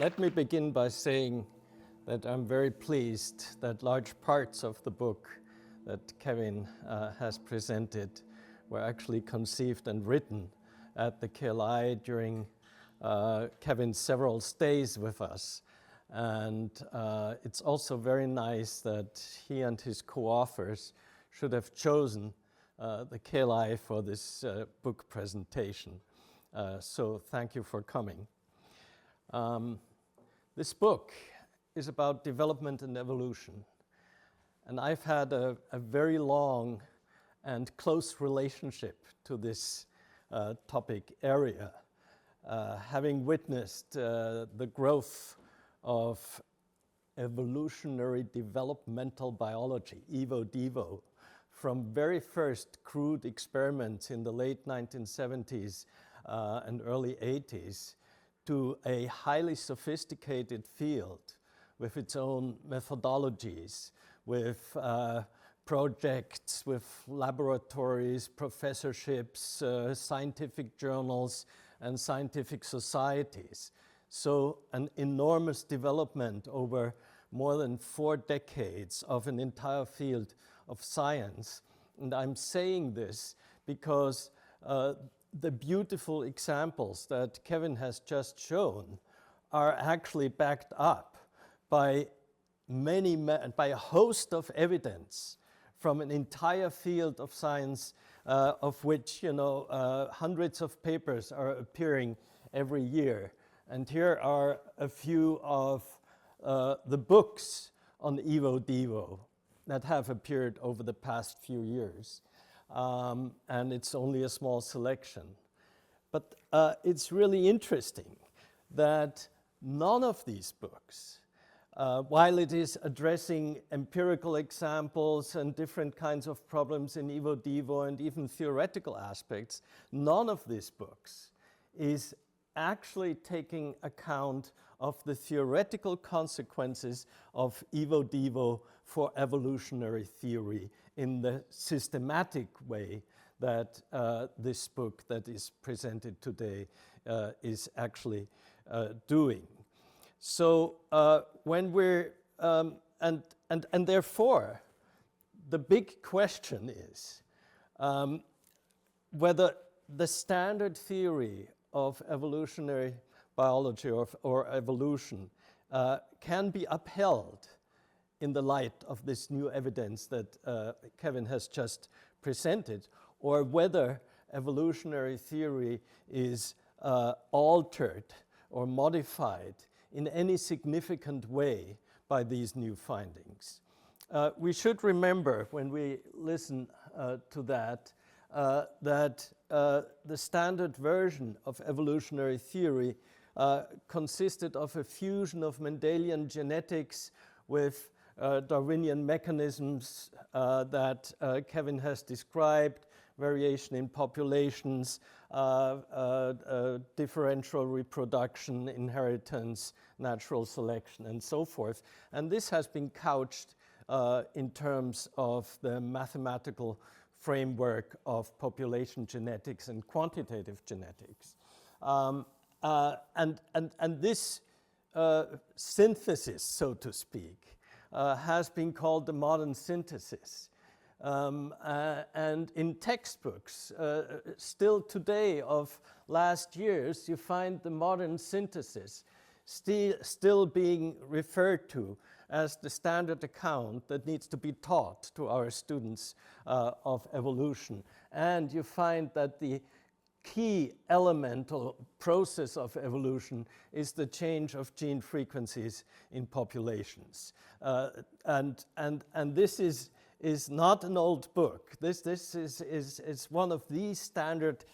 Let me begin by saying that I'm very pleased that large parts of the book that Kevin has presented were actually conceived and written at the KLI during Kevin's several stays with us. And it's also very nice that he and his co-authors should have chosen the KLI for this book presentation. So thank you for coming. This book is about development and evolution. And I've had a very long and close relationship to this topic area, having witnessed the growth of evolutionary developmental biology, evo-devo, from very first crude experiments in the late 1970s and early 80s to a highly sophisticated field with its own methodologies, with projects, with laboratories, professorships, scientific journals, and scientific societies. So an enormous development over more than 4 decades of an entire field of science. And I'm saying this because the beautiful examples that Kevin has just shown are actually backed up by by a host of evidence from an entire field of science of which hundreds of papers are appearing every year. And here are a few of the books on evo-devo that have appeared over the past few years. And it's only a small selection. But it's really interesting that none of these books, while it is addressing empirical examples and different kinds of problems in evo-devo and even theoretical aspects, none of these books is actually taking account of the theoretical consequences of evo-devo for evolutionary theory in the systematic way that this book that is presented today is actually doing. So when we're, and therefore, the big question is whether the standard theory of evolutionary biology or evolution can be upheld in the light of this new evidence that Kevin has just presented, or whether evolutionary theory is altered or modified in any significant way by these new findings. We should remember when we listen to that, that the standard version of evolutionary theory consisted of a fusion of Mendelian genetics with Darwinian mechanisms that Kevin has described, variation in populations, differential reproduction, inheritance, natural selection, and so forth. And this has been couched in terms of the mathematical framework of population genetics and quantitative genetics. And this synthesis, so to speak, has been called the modern synthesis. And in textbooks, still today of last years, you find the modern synthesis still being referred to as the standard account that needs to be taught to our students of evolution. And you find that the key elemental process of evolution is the change of gene frequencies in populations. And this is not an old book. This is one of the standard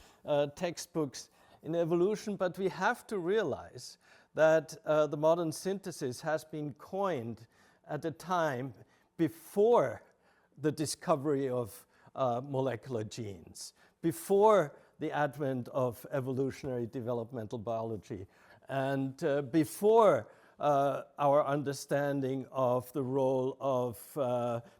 textbooks in evolution, but we have to realize that the modern synthesis has been coined at a time before the discovery of molecular genes, before the advent of evolutionary developmental biology, and before our understanding of the role of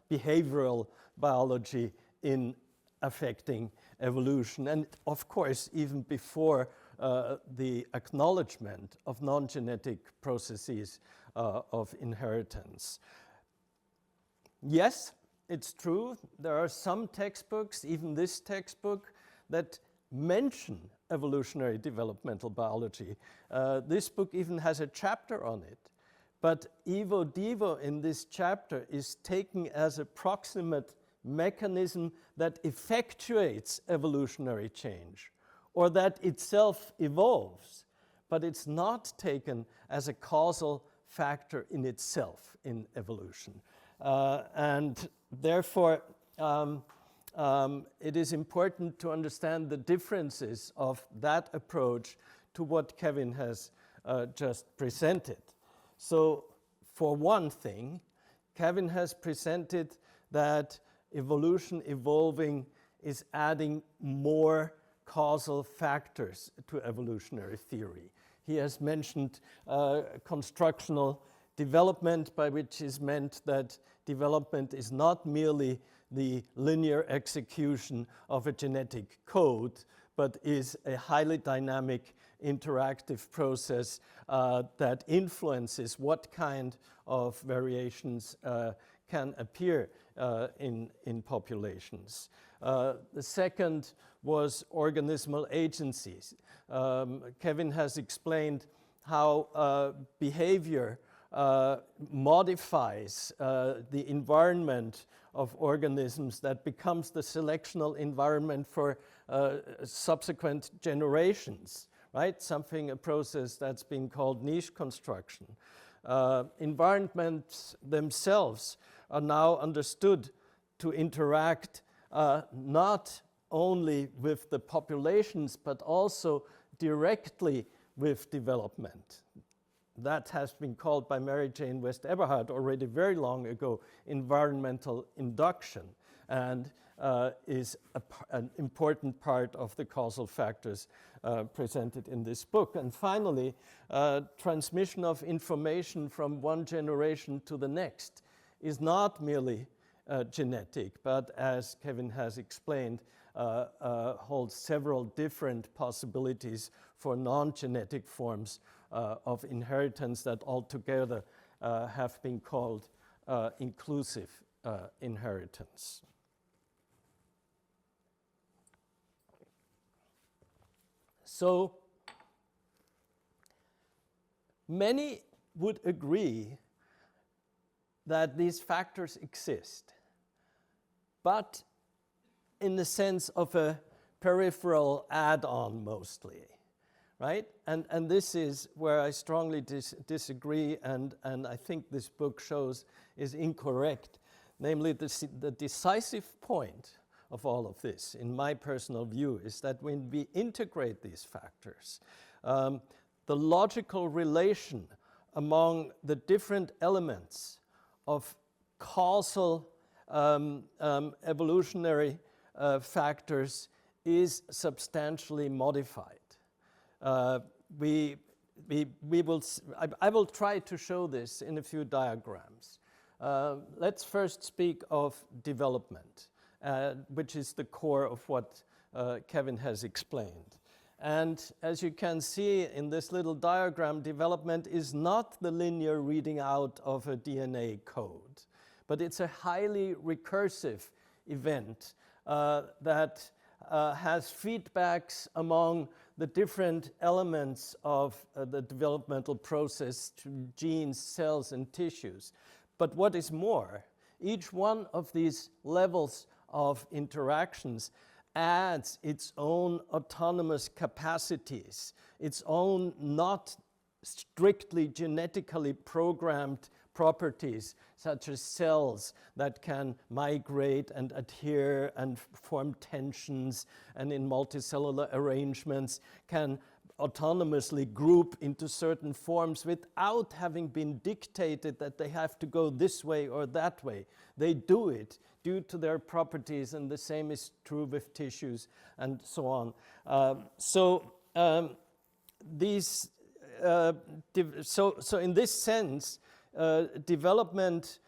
behavioral biology in affecting evolution, and of course even before the acknowledgement of non-genetic processes of inheritance. Yes, it's true, there are some textbooks, even this textbook, that mention evolutionary developmental biology. This book even has a chapter on it. But evo-devo in this chapter is taken as a proximate mechanism that effectuates evolutionary change, or that itself evolves, but it's not taken as a causal factor in itself in evolution. And therefore, it is important to understand the differences of that approach to what Kevin has just presented. So, for one thing, Kevin has presented that evolution evolving is adding more causal factors to evolutionary theory. He has mentioned constructional development, by which is meant that development is not merely the linear execution of a genetic code, but is a highly dynamic interactive process that influences what kind of variations can appear in populations. The second was organismal agencies. Kevin has explained how behavior modifies the environment of organisms that becomes the selectional environment for subsequent generations, right? A process that's been called niche construction. Environments themselves are now understood to interact not only with the populations, but also directly with development. That has been called by Mary Jane West Eberhard already very long ago environmental induction, and is an important part of the causal factors presented in this book. And finally, transmission of information from one generation to the next is not merely genetic, but as Kevin has explained, holds several different possibilities for non-genetic forms of inheritance that altogether have been called inclusive inheritance. So, many would agree that these factors exist, but in the sense of a peripheral add-on mostly, right? And this is where I strongly disagree, and I think this book shows is incorrect. Namely, the decisive point of all of this, in my personal view, is that when we integrate these factors, the logical relation among the different elements of causal evolutionary factors is substantially modified. I will try to show this in a few diagrams. Let's first speak of development, which is the core of what Kevin has explained. And as you can see in this little diagram, development is not the linear reading out of a DNA code, but it's a highly recursive event that has feedbacks among the different elements of the developmental process to genes, cells, and tissues. But what is more, each one of these levels of interactions adds its own autonomous capacities, its own not strictly genetically programmed properties, such as cells that can migrate and adhere and form tensions, and in multicellular arrangements can autonomously group into certain forms without having been dictated that they have to go this way or that way. They do it due to their properties, and the same is true with tissues and so on. So in this sense, development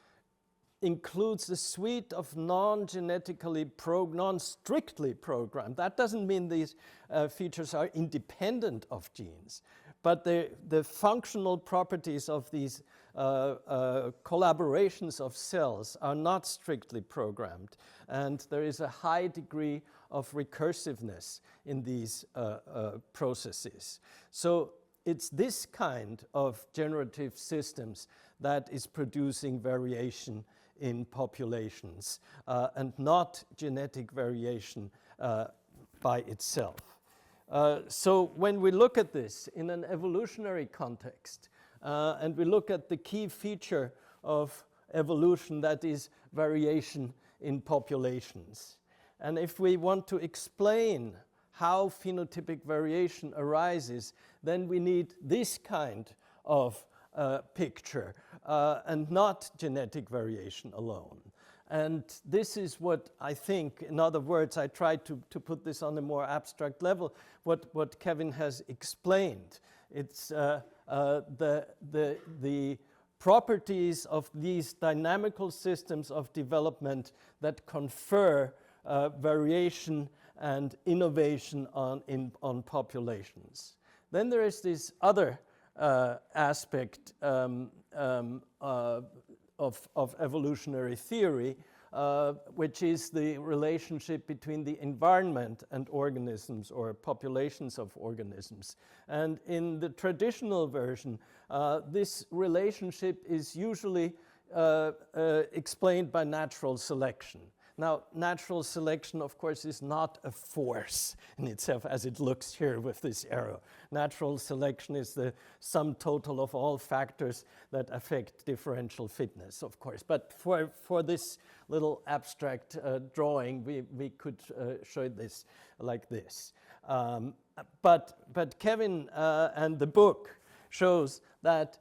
includes a suite of non-strictly programmed. That doesn't mean these features are independent of genes, but the functional properties of these collaborations of cells are not strictly programmed, and there is a high degree of recursiveness in these processes. So it's this kind of generative systems that is producing variation in populations and not genetic variation by itself. So when we look at this in an evolutionary context, and we look at the key feature of evolution, that is variation in populations. And if we want to explain how phenotypic variation arises, then we need this kind of picture and not genetic variation alone. And this is what I think, in other words, I tried to put this on a more abstract level, what Kevin has explained. It's the properties of these dynamical systems of development that confer variation and innovation on populations. Then there is this other aspect of evolutionary theory, which is the relationship between the environment and organisms or populations of organisms. And in the traditional version, this relationship is usually explained by natural selection. Now, natural selection, of course, is not a force in itself as it looks here with this arrow. Natural selection is the sum total of all factors that affect differential fitness, of course. But for this little abstract drawing, we could show this like this. But Kevin and the book shows that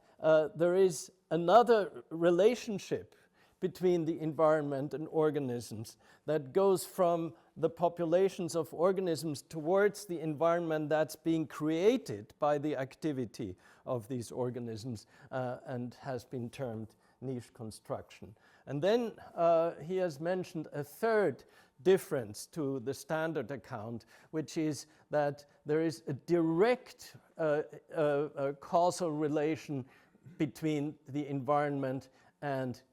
there is another relationship between the environment and organisms that goes from the populations of organisms towards the environment that's being created by the activity of these organisms and has been termed niche construction. And then he has mentioned a third difference to the standard account, which is that there is a direct causal relation between the environment and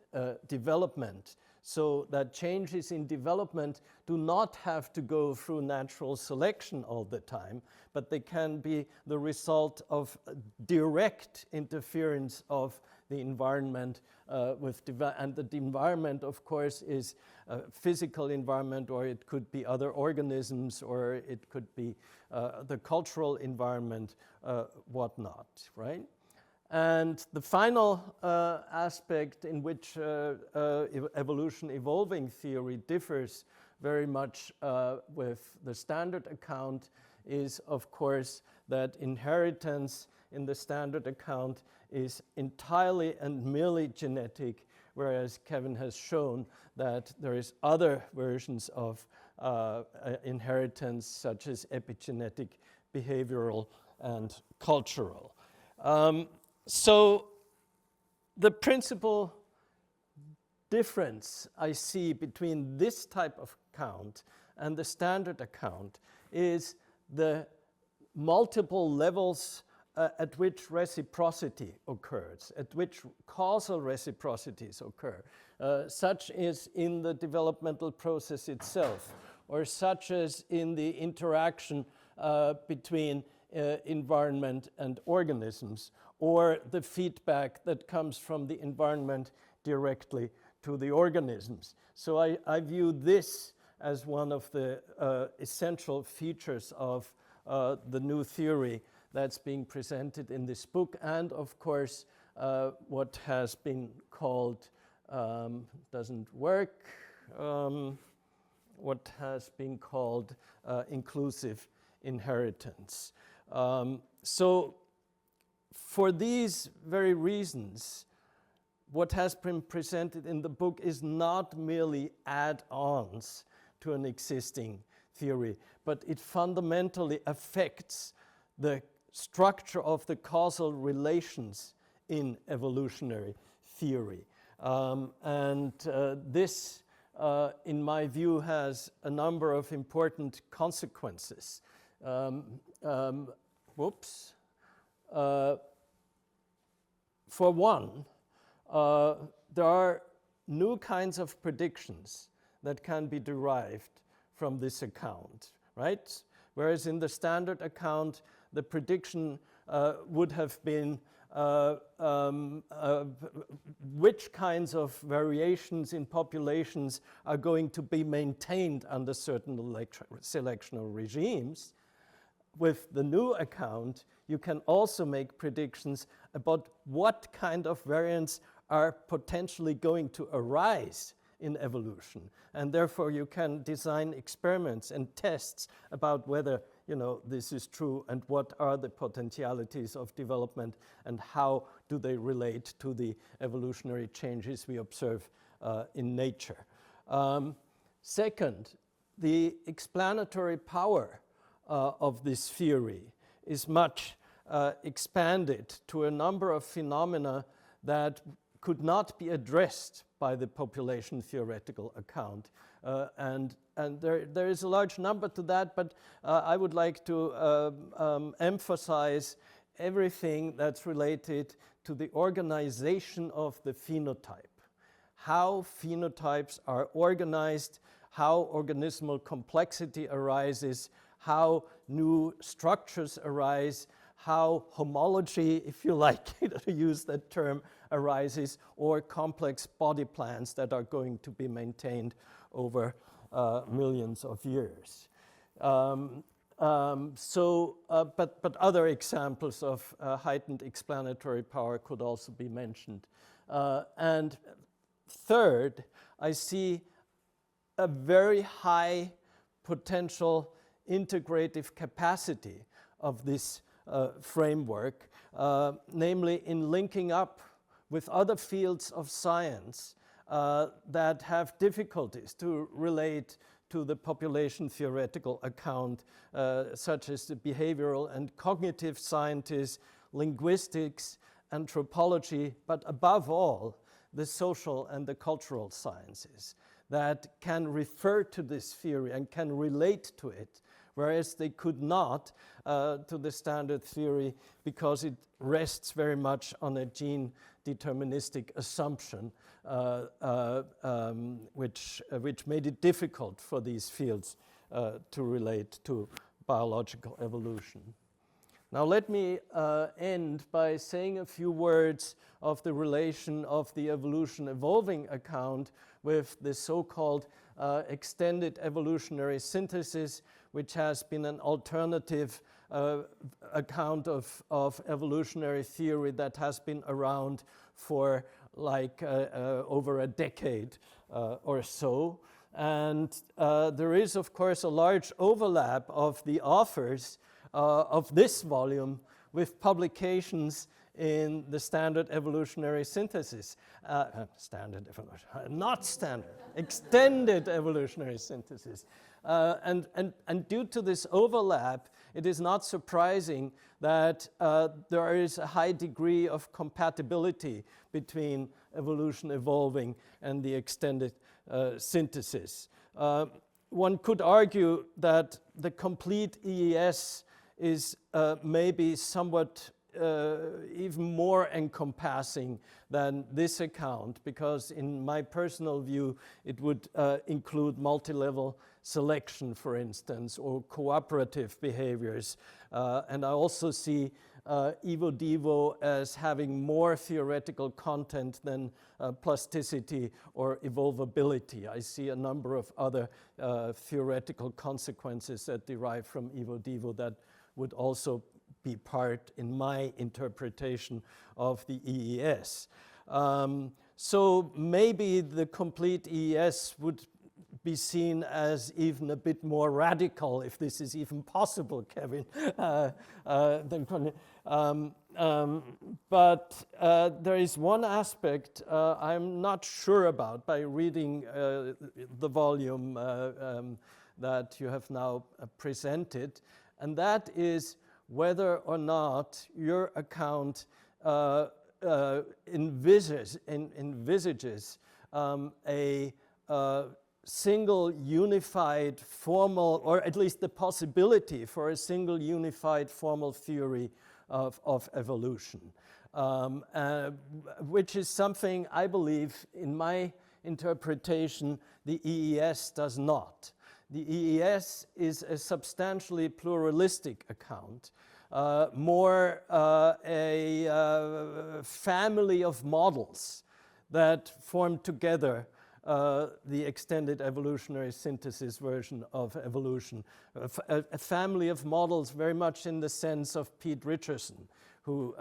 development, so that changes in development do not have to go through natural selection all the time, but they can be the result of direct interference of the environment and the environment, of course, is a physical environment, or it could be other organisms, or it could be the cultural environment, whatnot, right? And the final aspect in which evolution evolving theory differs very much with the standard account is, of course, that inheritance in the standard account is entirely and merely genetic, whereas Kevin has shown that there is other versions of inheritance, such as epigenetic, behavioral, and cultural. So the principal difference I see between this type of account and the standard account is the multiple levels at which reciprocity occurs, at which causal reciprocities occur, such as in the developmental process itself, or such as in the interaction between environment and organisms, or the feedback that comes from the environment directly to the organisms. So I view this as one of the essential features of the new theory that's being presented in this book, and of course what has been called, doesn't work, what has been called inclusive inheritance. So for these very reasons, what has been presented in the book is not merely add-ons to an existing theory, but it fundamentally affects the structure of the causal relations in evolutionary theory. This, in my view, has a number of important consequences. For one, there are new kinds of predictions that can be derived from this account, right? Whereas in the standard account, the prediction would have been which kinds of variations in populations are going to be maintained under certain selectional regimes. With the new account, you can also make predictions about what kind of variants are potentially going to arise in evolution. And therefore, you can design experiments and tests about whether this is true and what are the potentialities of development and how do they relate to the evolutionary changes we observe in nature. Second, the explanatory power of this theory is much expanded to a number of phenomena that could not be addressed by the population theoretical account. And there is a large number to that, but I would like to emphasize everything that's related to the organization of the phenotype, how phenotypes are organized, how organismal complexity arises, how new structures arise, how homology, if you like to use that term, arises, or complex body plans that are going to be maintained over millions of years. But other examples of heightened explanatory power could also be mentioned. And third, I see a very high potential integrative capacity of this framework, namely in linking up with other fields of science that have difficulties to relate to the population theoretical account, such as the behavioral and cognitive sciences, linguistics, anthropology, but above all, the social and the cultural sciences that can refer to this theory and can relate to it, whereas they could not to the standard theory because it rests very much on a gene deterministic assumption, which made it difficult for these fields to relate to biological evolution. Now let me end by saying a few words of the relation of the evolution evolving account with the so-called extended evolutionary synthesis, which has been an alternative account of evolutionary theory that has been around for over a decade or so. And there is, of course, a large overlap of the authors of this volume with publications in the standard evolutionary synthesis. Extended evolutionary synthesis. And due to this overlap, it is not surprising that there is a high degree of compatibility between evolution evolving and the extended synthesis. One could argue that the complete EES is maybe somewhat even more encompassing than this account, because in my personal view, it would include multi-level selection, for instance, or cooperative behaviors. And I also see evo-devo as having more theoretical content than plasticity or evolvability. I see a number of other theoretical consequences that derive from evo-devo that would also be part in my interpretation of the EES. So maybe the complete EES would be seen as even a bit more radical, if this is even possible, Kevin. But there is one aspect I'm not sure about by reading the volume that you have now presented, and that is whether or not your account envisages a single unified formal, or at least the possibility for a single unified formal theory of evolution, which is something I believe, in my interpretation, the EES does not. The EES is a substantially pluralistic account, more a family of models that form together the extended evolutionary synthesis version of evolution. A family of models very much in the sense of Pete Richardson, who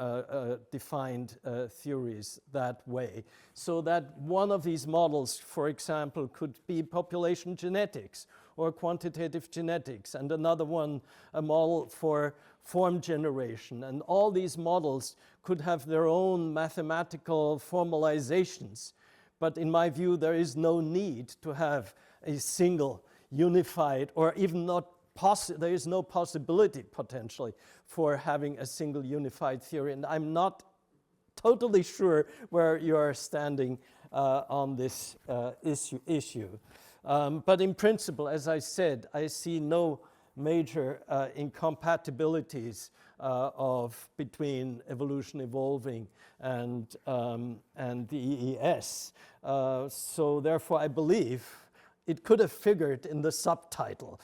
defined theories that way. So that one of these models, for example, could be population genetics or quantitative genetics, and another one, a model for form generation. And all these models could have their own mathematical formalizations. But in my view, there is no need to have a single unified, or even not there is no possibility potentially for having a single unified theory. And I'm not totally sure where you are standing on this issue. But in principle, as I said, I see no major incompatibilities between evolution evolving and the EES. So therefore, I believe it could have figured in the subtitle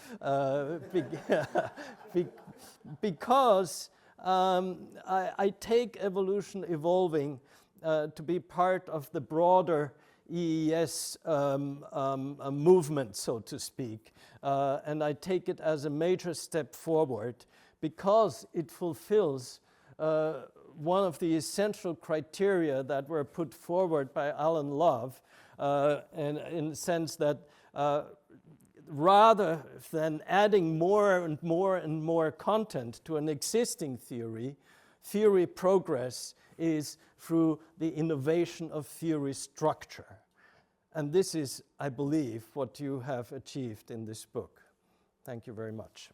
because I take evolution evolving to be part of the broader EES movement, so to speak, and I take it as a major step forward because it fulfills one of the essential criteria that were put forward by Alan Love, and in the sense that rather than adding more and more and more content to an existing theory, theory progress is through the innovation of theory structure. And this is, I believe, what you have achieved in this book. Thank you very much.